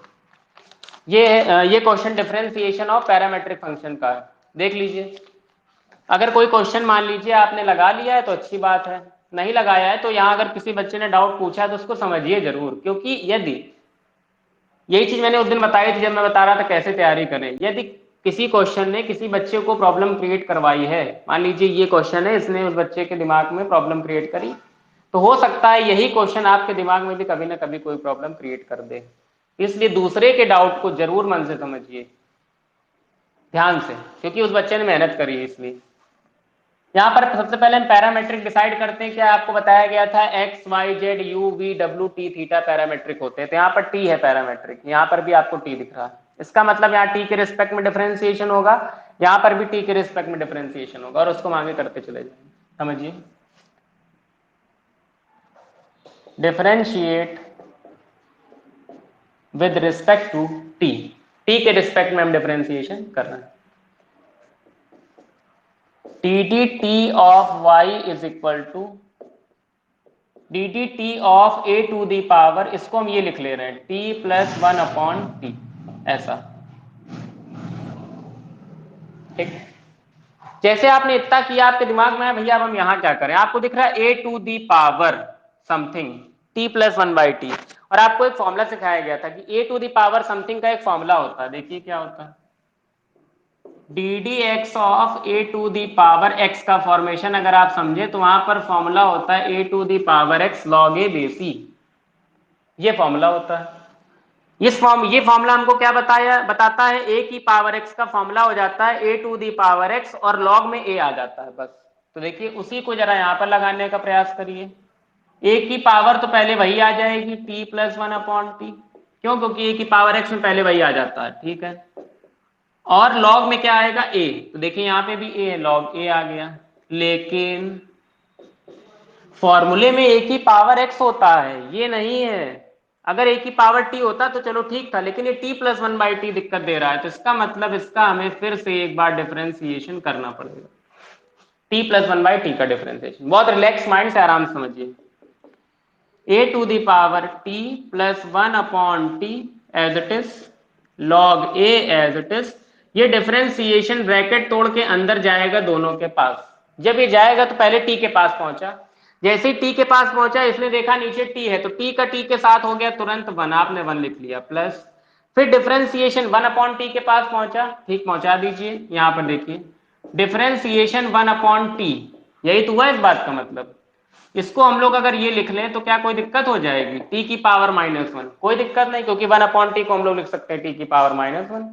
ये question differentiation of parametric function का है। देख लीजिए, अगर कोई क्वेश्चन मान लीजिए आपने लगा लिया है तो अच्छी बात है, नहीं लगाया है तो यहाँ अगर किसी बच्चे ने डाउट पूछा है तो उसको समझिए जरूर, क्योंकि यदि, यही चीज मैंने उस दिन बताई थी जब मैं बता रहा था कैसे तैयारी करें, यदि किसी क्वेश्चन ने किसी बच्चे को प्रॉब्लम क्रिएट करवाई है, मान लीजिए ये क्वेश्चन है, इसने उस बच्चे के दिमाग में प्रॉब्लम क्रिएट करी, तो हो सकता है यही क्वेश्चन आपके दिमाग में भी कभी ना कभी कोई प्रॉब्लम क्रिएट कर दे। इसलिए दूसरे के डाउट को जरूर मन से समझिए, ध्यान से, क्योंकि उस बच्चे ने मेहनत करी है। इसलिए यहाँ पर सबसे पहले हम पैरामेट्रिक डिसाइड करते हैं। क्या आपको बताया गया था x y z u v डब्ल्यू टी थीटा पैरामेट्रिक होते हैं, तो यहाँ पर टी है पैरामेट्रिक, यहाँ पर भी आपको टी दिख रहा है, इसका मतलब यहाँ टी के रिस्पेक्ट में डिफरेंशिएशन होगा, यहाँ पर भी टी के रिस्पेक्ट में डिफरेंशिएशन होगा, और उसको आगे करते चले जाएंगे। समझिए, differentiate with respect to t, t के रिस्पेक्ट में हम डिफरेंशिएशन कर रहे हैं। T d t of y is equal to d d t of a to the power, इसको हम ये लिख ले रहे हैं टी प्लस 1 अपॉन टी, ऐसा। ठीक, जैसे आपने इतना किया आपके दिमाग में है भैया अब हम यहां क्या करें, आपको दिख रहा है a to the power something t plus 1 by t, और आपको एक फॉर्मूला सिखाया गया था कि a to the power something का एक फॉर्मूला होता है। देखिए क्या होता है, d d x of a to the power x का फॉर्मेशन अगर आप समझे तो वहां पर फॉर्मूला होता है a to the power x log a base e, ये फॉर्मूला होता है। ये फॉर्मूला हमको क्या बताता है, ए की पावर एक्स का फॉर्मूला हो जाता है a to the power x और लॉग में ए आ जाता है बस। तो देखिए उसी को जरा यहां पर लगाने का प्रयास करिए, ए की पावर तो पहले वही आ जाएगी टी प्लस 1 अपॉन टी, क्यों, क्योंकि ए की पावर एक्स में पहले वही आ जाता है, ठीक है, और लॉग में क्या आएगा ए, तो देखिए यहाँ पे भी ए, लॉग ए आ गया, लेकिन फॉर्मूले में ए की पावर एक्स होता है, ये नहीं है। अगर ए की पावर टी होता तो चलो ठीक था, लेकिन ये टी प्लस 1 बाई टी दिक्कत दे रहा है, तो इसका मतलब इसका हमें फिर से एक बार डिफरेंशिएशन करना पड़ेगा, टी प्लस 1 बाई टी का डिफरेंशिएशन। बहुत रिलैक्स माइंड से आराम से समझिए, a to the power t plus 1 upon t as it is, log a as it is, ये डिफरेंशिएशन ब्रैकेट तोड़ के अंदर जाएगा दोनों के पास। जब ये जाएगा तो पहले टी के पास पहुंचा, जैसे ही टी के पास पहुंचा इसने देखा नीचे टी है, तो टी का टी के साथ हो गया तुरंत 1, आपने 1 लिख लिया, प्लस फिर डिफरेंशिएशन 1 अपॉन टी के पास पहुंचा, ठीक पहुंचा दीजिए, यहां पर देखिए डिफरेंशिएशन 1 अपॉन टी, यही तो हुआ इस बात का मतलब। इसको हम लोग अगर ये लिख लें तो क्या कोई दिक्कत हो जाएगी, टी की पावर -1, कोई दिक्कत नहीं, क्योंकि 1 अपॉन टी को हम लोग लिख सकते हैं टी की पावर -1।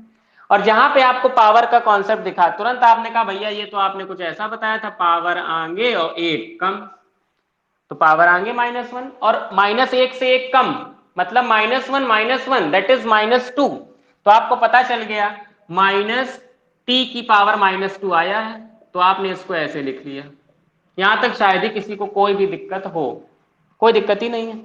और जहां पे आपको पावर का कॉन्सेप्ट दिखा तुरंत आपने कहा भैया ये तो आपने कुछ ऐसा बताया था, पावर आगे और एक कम, तो पावर आगे -1 और -1 से एक कम, मतलब -1 दैट इज -2, तो आपको पता चल गया माइनस टी की पावर -2 आया है, तो आपने इसको ऐसे लिख लिया। यहां तक शायद ही किसी को कोई भी दिक्कत हो, कोई दिक्कत ही नहीं है,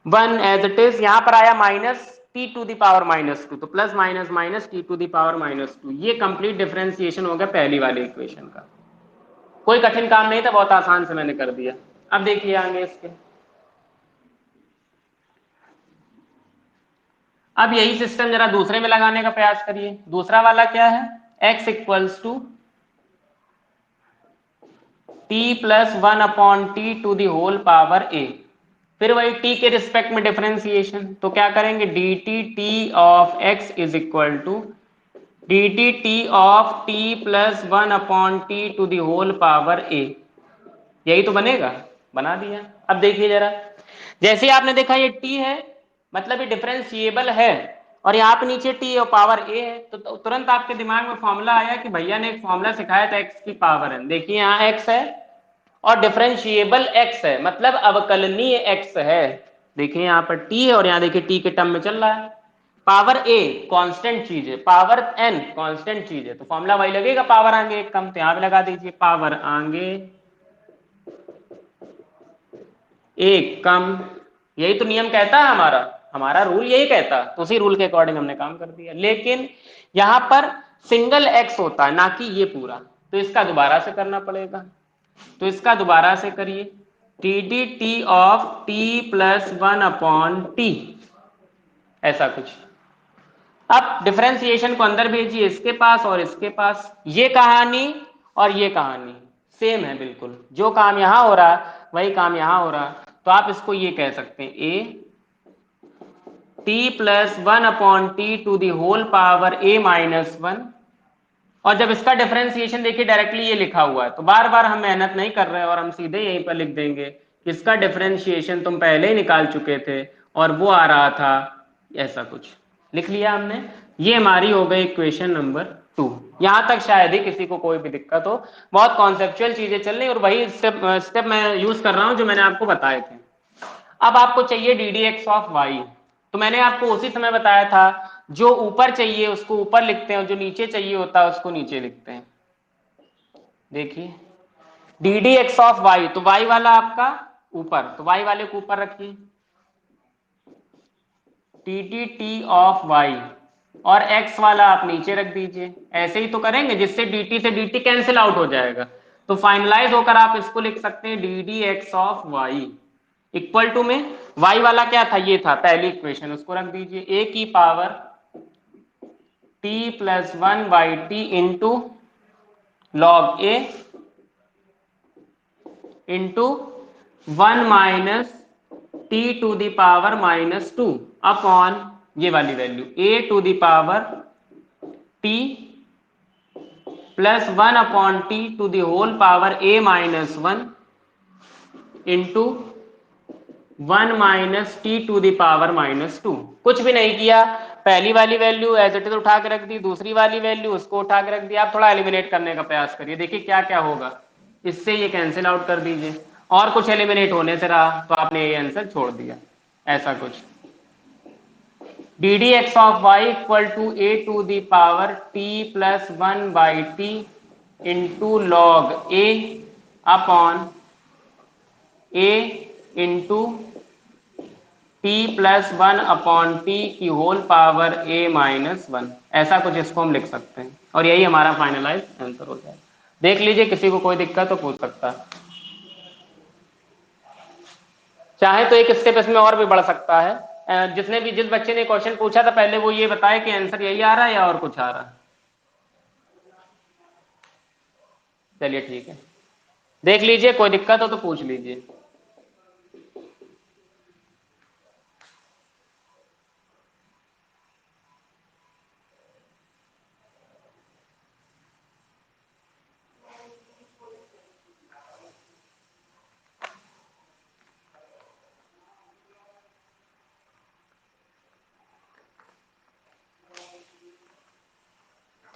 1 एज इट इज, यहां पर आया minus t to the power -2, तो plus minus minus t to the power -2, ये कंप्लीट डिफरेंशिएशन हो गया पहली वाली इक्वेशन का। कोई कठिन काम नहीं था, बहुत आसान से मैंने कर दिया। अब देखिए आगे इसके, अब यही सिस्टम जरा दूसरे में लगाने का प्रयास करिए। दूसरा वाला क्या है, x equals to t plus 1 upon t to the whole power a, फिर वही t के रिस्पेक्ट में डिफरेंशिएशन, तो क्या करेंगे d t t of x is equal to d t t of t plus 1 upon t to the whole power a, यही तो बनेगा, बना दिया। अब देखिए जरा, जैसे आपने देखा ये t है, मतलब ये डिफरेंशिएबल है, और यहाँ पे नीचे t और पावर a है, तो तुरंत आपके दिमाग में फॉर्मूला आया कि भैया ने एक फॉर्मूला सिखाया था x की पावर n, देखिए यहाँ x है और डिफरेंशिएबल x है, मतलब अवकलनीय x है। देखिए यहाँ पर t है और यहाँ देखिए t के टर्म में चल रहा है, पावर ए कांस्टेंट चीज है, पावर एन कांस्टेंट चीज है, तो फॉर्मूला वही लगेगा, पावर आगे एक कम, तो यहां पे लगा दीजिए पावर आगे एक कम। यही तो नियम कहता है, हमारा हमारा रूल यही कहता है, तो उसी रूल के अकॉर्डिंग हमने काम कर दिया। लेकिन यहां पर सिंगल एक्स होता है, ना कि ये पूरा, तो इसका दोबारा से करना पड़ेगा। तो इसका दोबारा से करिए, T d t of t plus one upon T, ऐसा कुछ। अब डिफरेंशिएशन को अंदर भेजिए इसके पास और इसके पास, ये कहानी और ये कहानी सेम है बिल्कुल, जो काम यहां हो रहा है वही काम यहां हो रहा है। तो आप इसको ये कह सकते हैं a t plus one upon t to the whole power a minus one. और जब इसका डिफरेंशिएशन देखिए डायरेक्टली ये लिखा हुआ है, तो बार बार हम मेहनत नहीं कर रहे हैं और हम सीधे यहीं पर लिख देंगे, इसका डिफरेंशिएशन तुम पहले ही निकाल चुके थे और वो आ रहा था ऐसा कुछ, लिख लिया हमने। ये हमारी हो गई इक्वेशन नंबर 2। यहां तक शायद ही किसी को कोई भी दिक्कत हो, बहुत कॉन्सेप्चुअल चीजें चल रही और वही स्टेप मैं यूज कर रहा हूं जो मैंने आपको बताए थे। अब आपको चाहिए d d x of y, तो मैंने आपको उसी समय बताया था, जो ऊपर चाहिए उसको ऊपर लिखते हैं और जो नीचे चाहिए होता है उसको नीचे लिखते हैं। देखिए d d x of y, तो वाई वाला आपका ऊपर, तो वाई वाले को ऊपर रखिए, t t t of y, और एक्स वाला आप नीचे रख दीजिए। ऐसे ही तो करेंगे जिससे dt से dt कैंसिल आउट हो जाएगा, तो फाइनलाइज होकर आप इसको लिख सकते हैं d d x of y equal to में, y वाला क्या था, ये था पहली इक्वेशन, उसको रख दीजिए a की पावर t plus one by t into log a into one minus t to the power minus two upon ये वाली value a to the power t plus one upon t to the whole power a minus one into one minus t to the power minus two. कुछ भी नहीं किया, पहली वाली value as it is उठा के रख दी, दूसरी वाली वैल्यू उसको उठा के रख दिया। आप थोड़ा एलिमिनेट करने का प्रयास करिए, देखिए क्या क्या होगा, इससे ये कैंसिल आउट कर दीजिए, और कुछ एलिमिनेट होने से रहा तो आपने ये आंसर छोड़ दिया, ऐसा कुछ। D d x of y equal to a to the power t plus one by t into log a upon a into t plus one upon t की whole power a minus one, ऐसा कुछ इसको हम लिख सकते हैं, और यही हमारा फाइनलाइज आंसर हो जाए। देख लीजिए किसी को कोई दिक्कत तो पूछ सकता है, चाहे तो एक स्टेप इसमें और भी बढ़ सकता है। जिसने भी, जिस बच्चे ने क्वेश्चन पूछा था पहले, वो ये बताए कि आंसर यही आ रहा है या और कुछ आ रहा है। चलिए ठीक है, देख लीजिए, कोई दिक्कत हो तो पूछ लीजिए।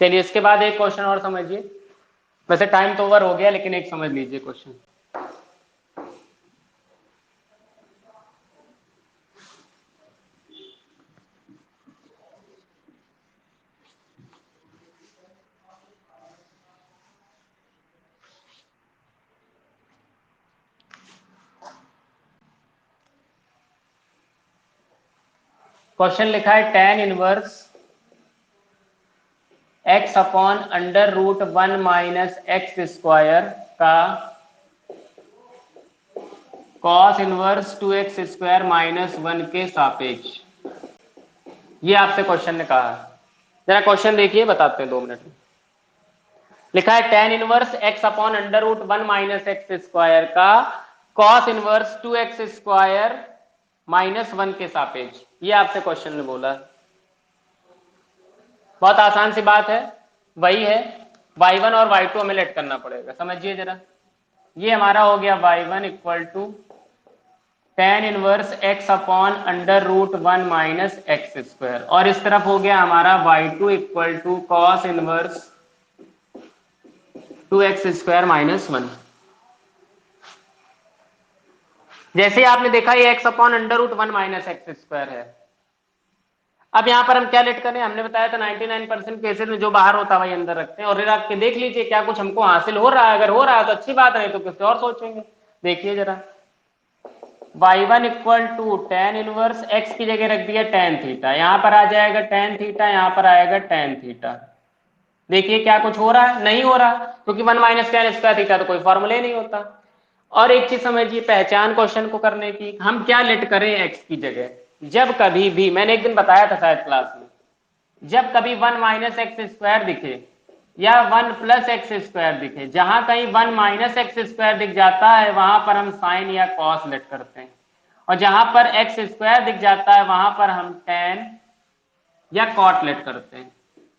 चलिए इसके बाद एक क्वेश्चन और समझिए, वैसे टाइम तो ओवर हो गया लेकिन एक समझ लीजिए क्वेश्चन। क्वेश्चन लिखा है tan inverse x upon under root one minus x square का cos inverse two x square minus one के सापेक्ष, ये आपसे क्वेश्चन ने कहा है। जरा क्वेश्चन देखिए, बताते हैं 2 मिनट में। लिखा है tan inverse x upon under root one minus x square का cos inverse two x square minus one के सापेक्ष, ये आपसे क्वेश्चन ने बोला। बहुत आसान सी बात है, वही है, y1 और y2 हमें लेट करना पड़ेगा, समझिए जरा। ये हमारा हो गया y1 equal to tan inverse x upon under root one minus x square, और इस तरफ हो गया हमारा y2 equal to cos inverse two x square minus one. जैसे आपने देखा ये x upon under root one minus x square है। अब यहाँ पर हम क्या लेट करें, हमने बताया था 99% केसेस में जो बाहर होता है वही अंदर रखते हैं, और रख के देख लीजिए क्या कुछ हमको हासिल हो रहा है, अगर हो रहा है तो अच्छी बात है, तो कुछ और सोचेंगे। देखिए जरा, y1 equal to tan inverse x की जगह रख दिया टेन थीटा, यहाँ पर आ जाएगा टेन थीटा, यहाँ पर आएगा टेन थीटा। देखिए क्या कुछ हो रहा है, नहीं हो रहा, क्योंकि one minus ten square theta तो कोई फॉर्मूला नहीं होता। और एक चीज समझिए, पहचान क्वेश्चन को करने की, हम क्या लेट करें x की जगह, जब कभी भी, मैंने एक दिन बताया था शायद क्लास में, जब कभी वन माइनस एक्स स्क्वायर दिखे या वन प्लस एक्स स्क्वायर दिखे, जहां कहीं वन माइनस एक्स स्क्वायर दिख जाता है वहां पर हम साइन या कॉस लेट करते हैं, और जहां पर एक्स स्क्वायर दिख जाता है वहां पर हम टेन या कॉट लेट करते हैं।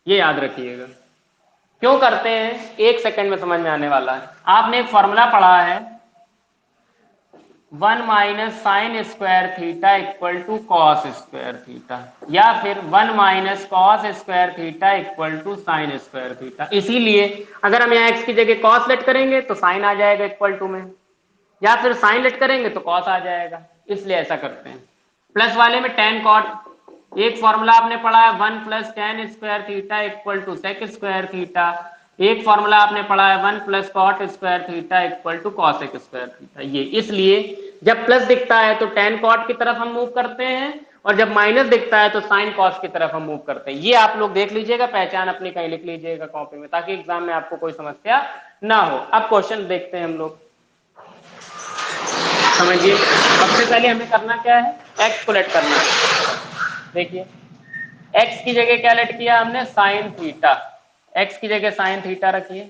ये याद रखिएगा। क्यों करते हैं, एक सेकंड में समझ में आने वाला है। आपने एक फॉर्मूला पढ़ा है, one minus sine square theta equal to cos square theta, या फिर one minus cos square theta equal to sine square theta. इसीलिए अगर हम यहाँ एक्स की जगह कॉस लेट करेंगे तो साइन आ जाएगा इक्वल टू में, या फिर साइन लेट करेंगे तो कॉस आ जाएगा, इसलिए ऐसा करते हैं। प्लस वाले में टेन कॉट, एक फॉर्मूला आपने पढ़ा है one plus tan square theta equal to sec square theta, एक फॉर्मूला आपने पढ़ा है one plus cot square theta equal to cosec square theta. ये इसलिए जब प्लस दिखता है तो टेन कॉट की तरफ हम मूव करते हैं, और जब माइनस दिखता है तो साइन कॉस की तरफ हम मूव करते हैं। ये आप लोग देख लीजिएगा, पहचान अपनी कहीं लिख लीजिएगा कॉपी में, ताकि एग्जाम में आपको कोई समस्या ना हो। अब क्वेश्चन देखते हैं हम लोग, समझिए। सबसे पहले हमें करना क्या है, एक्स को लेट करना है। देखिए एक्स की जगह क्या लेट किया हमने, साइन थीटा, एक्स की जगह साइन थीटा रखिए।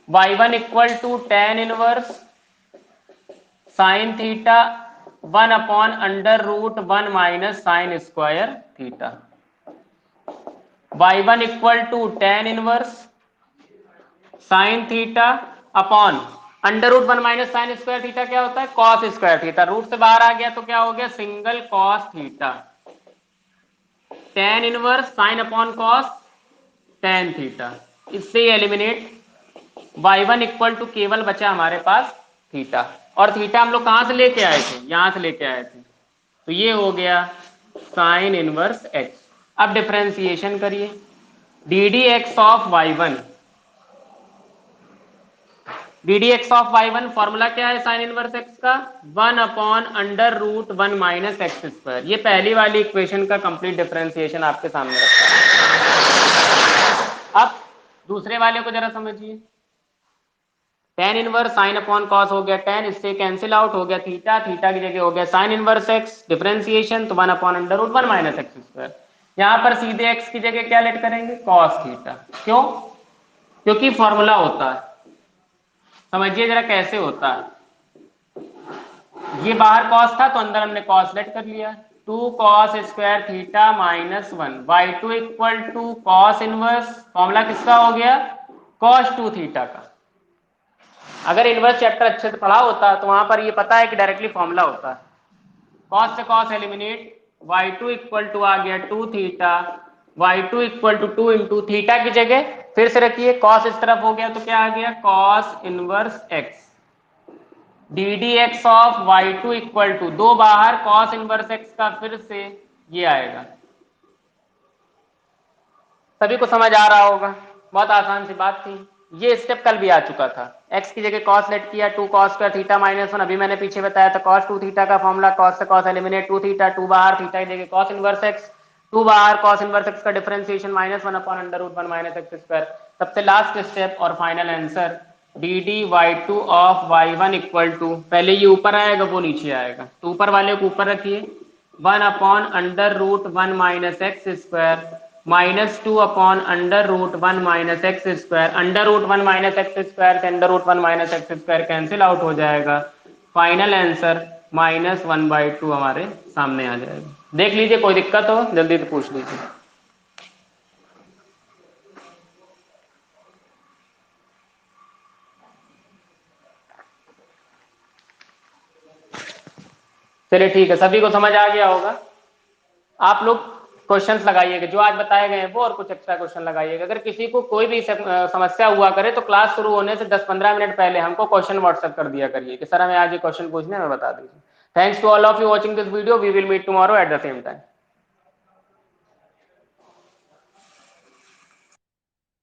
y1 equal to tan inverse sine theta one upon under root one minus sine square theta. y1 equal to tan inverse sine theta upon under root one minus sine square theta क्या होता है, cos square theta. Root से बाहर आ गया तो क्या हो गया, single cos theta, ten inverse sine upon cos tan theta. इससे एलिमिनेट, y1 इक्वल टू केवल बचा हमारे पास थीटा, और थीटा हम लोग कहां से लेके आए थे, यहां से लेके आए थे, तो ये हो गया साइन इनवर्स x। अब डिफरेंशिएशन करिए, d d x of y1, d d x of y1 formula क्या है साइन इनवर्स x का, one upon under root one minus x square. ये पहली वाली इक्वेशन का कंप्लीट डिफरेंशिएशन आपके सामने रखा है। अब दूसरे वाले को जरा समझिए, ten inverse sine upon cos हो गया टेन, इससे कैंसिल आउट हो गया थीटा, थीटा की जगह हो गया साइन इनवर्स एक्स, डिफरेंशिएशन तो one upon under root one minus x square. यहाँ पर सीधे एक्स की जगह क्या लेट करेंगे, कॉस थीटा। क्यों, क्योंकि फॉर्मूला होता है, समझिए जरा कैसे होता है। ये बाहर कॉस था तो अंदर हमने कॉस लेट कर लिया, two cos square theta minus one, by two equal to cos inverse, formula किसका हो गया, कॉस टू थीटा का। अगर इनवर्स चैप्टर अच्छे से पढ़ा होता तो वहां पर ये पता है कि डायरेक्टली फॉर्मूला होता है, कॉस से cos eliminate, y2 equal to आ गया two theta, y2 equal to two into theta की जगह फिर से रखिए कॉस इस तरफ हो गया तो क्या आ गया, cos inverse x, d d x of y2 equal to, दो बाहर कॉस इनवर्स x का फिर से ये आएगा। सभी को समझ आ रहा होगा, बहुत आसान सी बात थी। ये स्टेप कल भी आ चुका था, x की जगह cos लेट किया, two cos square theta minus one, अभी मैंने पीछे बताया था cos टू थीटा का फॉर्मूला, cos से cos eliminate two theta, two बाहर थीटा की जगह cos इनवर्स x, टू बाहर cos इनवर्स x का differentiation minus one upon under root one minus x square. सबसे लास्ट स्टेप और final answer, D D Y two of Y one equal to, पहले ये ऊपर आएगा वो नीचे आएगा, तो ऊपर वाले को ऊपर रखिए, one upon under root one minus x square minus two upon under root one minus x square, under root one minus x square से under root one minus x square cancel out हो जाएगा, final answer minus one by two हमारे सामने आ जाएगा। देख लीजिए, कोई दिक्कत हो जल्दी से पूछ लीजिए। चलिए ठीक है, सभी को समझ आ गया होगा। आप लोग क्वेश्चंस लगाइएगा जो आज बताए गए हैं वो, और कुछ एक्स्ट्रा क्वेश्चन लगाइएगा। अगर किसी को कोई भी समस्या हुआ करे तो क्लास शुरू होने से 10-15 मिनट पहले हमको क्वेश्चन व्हाट्सएप कर दिया करिए कि सर हमें आज ये क्वेश्चन पूछने, हमें बता दीजिए। Thanks to all of you watching this video, we will meet tomorrow at the same time.